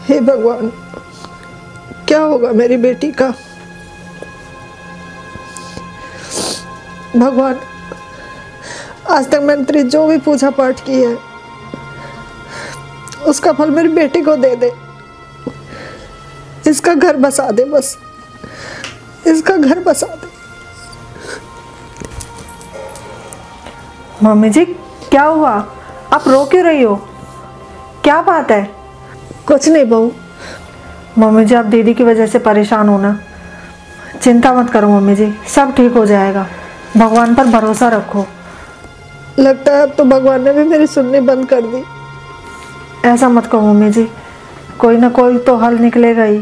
हे भगवान, क्या होगा मेरी बेटी का। भगवान, आज तक मैंने तेरी जो भी पूजा पाठ की है उसका फल मेरी बेटी को दे दे। इसका घर बसा दे, बस इसका घर बसा दे। मम्मी जी, क्या हुआ? आप रो क्यों रही हो? क्या बात है? कुछ नहीं बहू। मम्मी जी, आप दीदी की वजह से परेशान हो ना। चिंता मत करो मम्मी जी, सब ठीक हो जाएगा। भगवान पर भरोसा रखो। लगता है अब तो भगवान ने भी मेरी सुननी बंद कर दी। ऐसा मत कहो मम्मी जी, कोई ना कोई तो हल निकलेगा ही।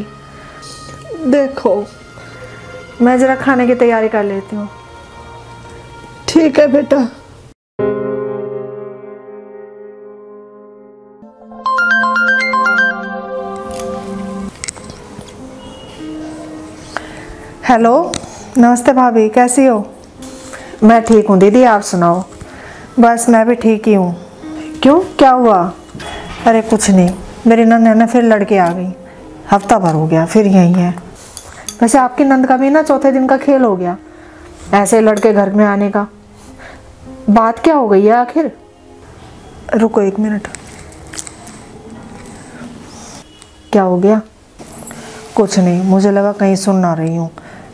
देखो, मैं जरा खाने की तैयारी कर लेती हूँ। ठीक है बेटा। हेलो, नमस्ते भाभी, कैसी हो? मैं ठीक हूँ दीदी, आप सुनाओ। बस मैं भी ठीक ही हूँ। क्यों, क्या हुआ? अरे कुछ नहीं, मेरी नंद है फिर लड़के आ गई। हफ्ता भर हो गया फिर यही है। वैसे आपकी नंद का भी ना चौथे दिन का खेल हो गया, ऐसे लड़के घर में आने का। बात क्या हो गई है आखिर? रुको 1 मिनट। क्या हो गया? कुछ नहीं, मुझे लगा कहीं सुन ना रही हूँ,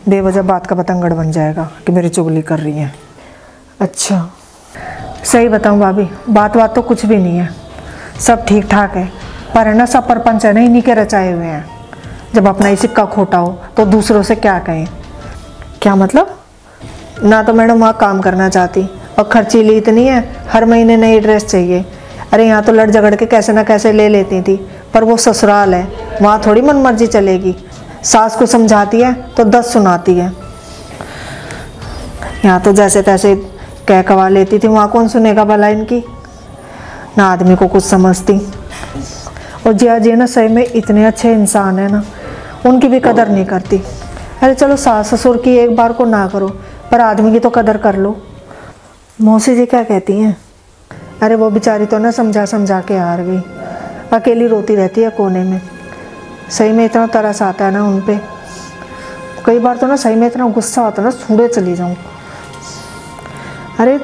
बेवजह बात का बतंगड़ बन जाएगा कि मेरी चुगली कर रही है। अच्छा, सही बताऊँ भाभी, बात तो कुछ भी नहीं है, सब ठीक ठाक है। पर है ना, सब परपंच है ना, इन्हीं के रचाए हुए हैं। जब अपना ही सिक्का खोटा हो तो दूसरों से क्या कहें। क्या मतलब? ना तो मैडम वहाँ काम करना चाहती और खर्चीली इतनी है, हर महीने नई ड्रेस चाहिए। अरे यहाँ तो लड़ झगड़ के कैसे ना कैसे ले लेती थी, पर वो ससुराल है, वहाँ थोड़ी मनमर्जी चलेगी। सास को समझाती है तो 10 सुनाती है। यहाँ तो जैसे तैसे कह कवा लेती थी, वहाँ कौन सुनेगा भला इनकी। ना आदमी को कुछ समझती। और जिया जी ना सही में इतने अच्छे इंसान है ना, उनकी भी कदर नहीं करती। अरे चलो सास ससुर की एक बार को ना करो, पर आदमी की तो कदर कर लो। मौसी जी क्या कहती हैं? अरे वो बेचारी तो ना समझा समझा के हार गई, अकेली रोती रहती है कोने में। सही में इतना तरस आता है ना उन पे, कई बार तो ना सही में इतना गुस्सा आता है ना, सूढ़े चली जाऊँ। अरे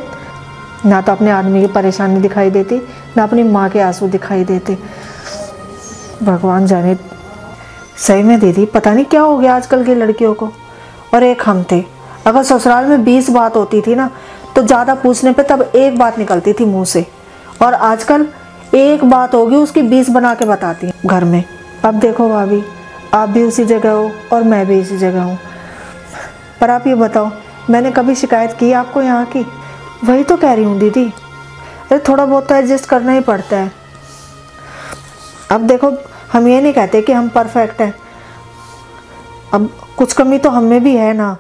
ना तो अपने आदमी की परेशानी दिखाई देती, ना अपनी माँ के आंसू दिखाई देते। भगवान जाने। सही में दीदी, पता नहीं क्या हो गया आजकल की लड़कियों को। और एक हम थे, अगर ससुराल में 20 बात होती थी ना, तो ज़्यादा पूछने पे तब एक बात निकलती थी मुंह से। और आजकल एक बात होगी उसकी 20 बना के बताती हैं घर में। अब देखो भाभी, आप भी उसी जगह हो और मैं भी इसी जगह हूँ। पर आप ये बताओ, मैंने कभी शिकायत की आपको यहाँ की? वही तो कह रही हूँ दीदी, अरे थोड़ा बहुत तो एडजस्ट करना ही पड़ता है। अब देखो, हम ये नहीं कहते कि हम परफेक्ट हैं, अब कुछ कमी तो हमें भी है ना,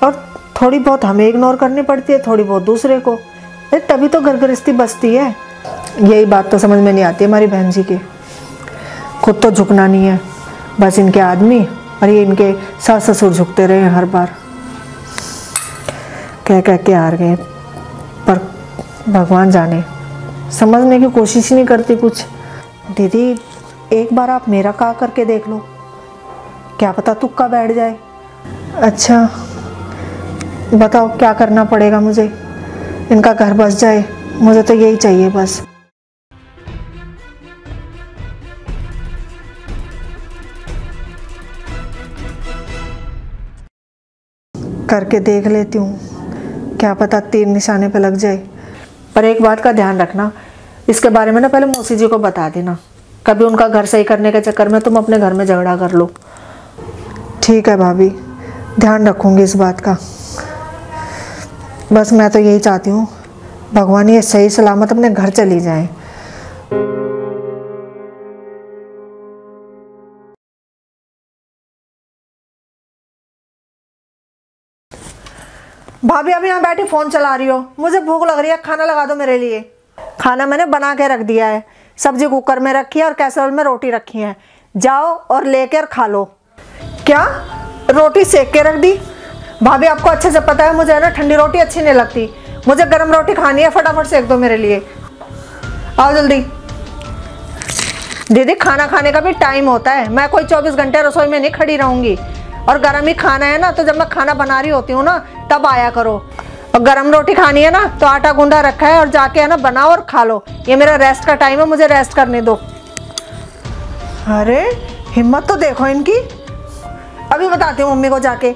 और थोड़ी बहुत हमें इग्नोर करनी पड़ती है, थोड़ी बहुत दूसरे को। अरे तभी तो घर गृहस्थी बसती है। यही बात तो समझ में नहीं आती हमारी बहन जी की। खुद तो झुकना नहीं है, बस इनके आदमी और ये इनके सास ससुर झुकते रहे हर बार। कह कह के हार गए, पर भगवान जाने, समझने की कोशिश नहीं करती कुछ। दीदी एक बार आप मेरा का करके देख लो, क्या पता तुक्का बैठ जाए। अच्छा बताओ क्या करना पड़ेगा मुझे? इनका घर बस जाए, मुझे तो यही चाहिए बस। करके देख लेती हूँ, क्या पता तीर निशाने पे लग जाए। पर एक बात का ध्यान रखना, इसके बारे में ना पहले मौसी जी को बता देना, कभी उनका घर सही करने के चक्कर में तुम अपने घर में झगड़ा कर लो। ठीक है भाभी, ध्यान रखूँगी इस बात का। बस मैं तो यही चाहती हूँ, भगवान ये सही सलामत अपने घर चली जाए। भाभी अभी यहाँ बैठी फ़ोन चला रही हो, मुझे भूख लग रही है, खाना लगा दो मेरे लिए। खाना मैंने बना के रख दिया है, सब्जी कुकर में रखी है और कैसरोल में रोटी रखी है, जाओ और लेकर खा लो। क्या रोटी सेक के रख दी? भाभी आपको अच्छे से पता है मुझे ना ठंडी रोटी अच्छी नहीं लगती, मुझे गर्म रोटी खानी है, फटाफट सेक दो मेरे लिए। आओ जल्दी। दीदी खाना खाने का भी टाइम होता है, मैं कोई 24 घंटे रसोई में नहीं खड़ी रहूंगी। और गर्म ही खाना है ना, तो जब मैं खाना बना रही होती हूँ ना तब आया करो। और गर्म रोटी खानी है ना तो आटा गूंदा रखा है और जाके है ना बनाओ और खा लो। ये मेरा रेस्ट का टाइम है, मुझे रेस्ट करने दो। अरे हिम्मत तो देखो इनकी, अभी बताती हूँ मम्मी को जाके।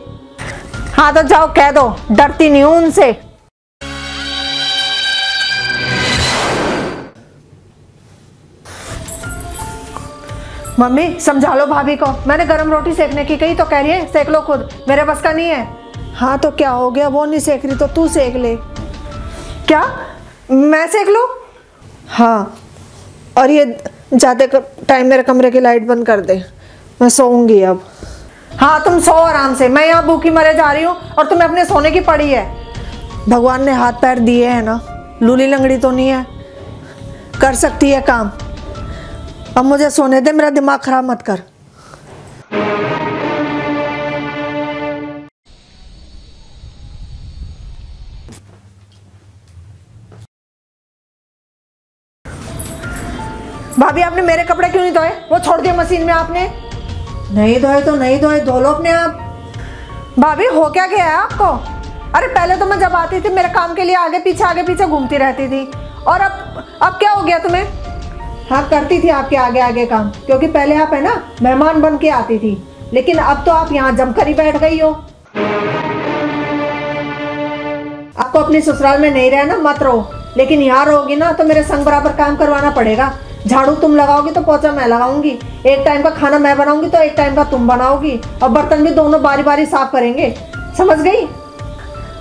हाँ तो जाओ कह दो, डरती नहीं हूँ उनसे। मम्मी समझा लो भाभी को, मैंने गरम रोटी सेकने की कही तो कह रही है सेक लो खुद, मेरे बस का नहीं है। हाँ तो क्या हो गया, वो नहीं सेक रही तो तू सेक ले। क्या मैं सेक लूं? हाँ, और ये जाते टाइम मेरे कमरे की लाइट बंद कर दे, मैं सोऊंगी अब। हाँ तुम सो आराम से, मैं यहाँ भूखी मरे जा रही हूँ और तुम्हें अपने सोने की पड़ी है। भगवान ने हाथ पैर दिए हैं ना, लूली लंगड़ी तो नहीं है, कर सकती है काम। अब मुझे सोने दे, मेरा दिमाग खराब मत कर। भाभी आपने मेरे कपड़े क्यों नहीं धोए? वो छोड़ दिए मशीन में आपने। नहीं धोए तो नहीं धोए, धो लो अपने आप। भाभी हो क्या गया है आपको? अरे पहले तो मैं जब आती थी मेरे काम के लिए आगे पीछे घूमती रहती थी, और अब क्या हो गया तुम्हें? हाँ करती थी आपके आगे आगे काम, क्योंकि पहले आप है ना मेहमान बन के आती थी, लेकिन अब तो आप यहाँ जमकर ही बैठ गई हो। आपको अपनी ससुराल में नहीं रहना मत रहो, लेकिन यहाँ रहोगी ना तो मेरे संग बराबर काम करवाना पड़ेगा। झाड़ू तुम लगाओगी तो पोछा मैं लगाऊंगी, एक टाइम का खाना मैं बनाऊंगी तो एक टाइम का तुम बनाओगी, और बर्तन भी दोनों बारी बारी साफ करेंगे, समझ गई?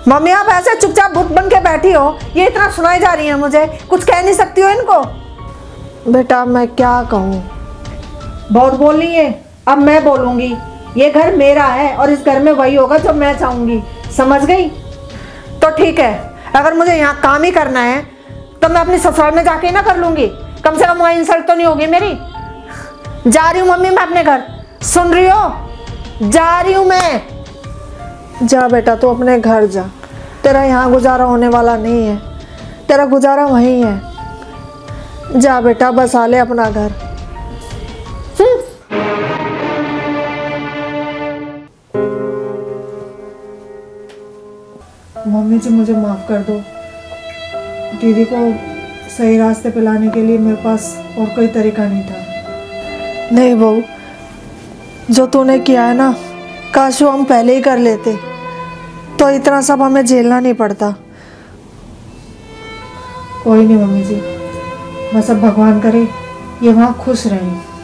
मम्मी आप ऐसे चुपचाप भूत बन के बैठी हो, ये इतना सुनाई जा रही है मुझे, कुछ कह नहीं सकती हो इनको? बेटा मैं क्या कहूँ, बहुत बोल रही है, अब मैं बोलूंगी। ये घर मेरा है और इस घर में वही होगा जो मैं चाहूंगी, समझ गई? तो ठीक है, अगर मुझे यहाँ काम ही करना है तो मैं अपनी ससुराल में जाके ही ना कर लूंगी, कम से कम वहाँ इंसल्ट तो नहीं होगी मेरी। जा रही हूँ मम्मी मैं अपने घर, सुन रही हो? जा रही हूँ मैं। जा बेटा तू अपने घर जा, तेरा यहाँ गुजारा होने वाला नहीं है, तेरा गुजारा वहीं है। जा बेटा बसा ले अपना घर। मम्मी जी मुझे माफ कर दो, दीदी को सही रास्ते पे लाने के लिए मेरे पास और कोई तरीका नहीं था। नहीं बहू, जो तूने किया है ना, काश वो हम पहले ही कर लेते तो इतना सब हमें झेलना नहीं पड़ता। कोई नहीं मम्मी जी, बस अब भगवान करे ये वहाँ खुश रहें।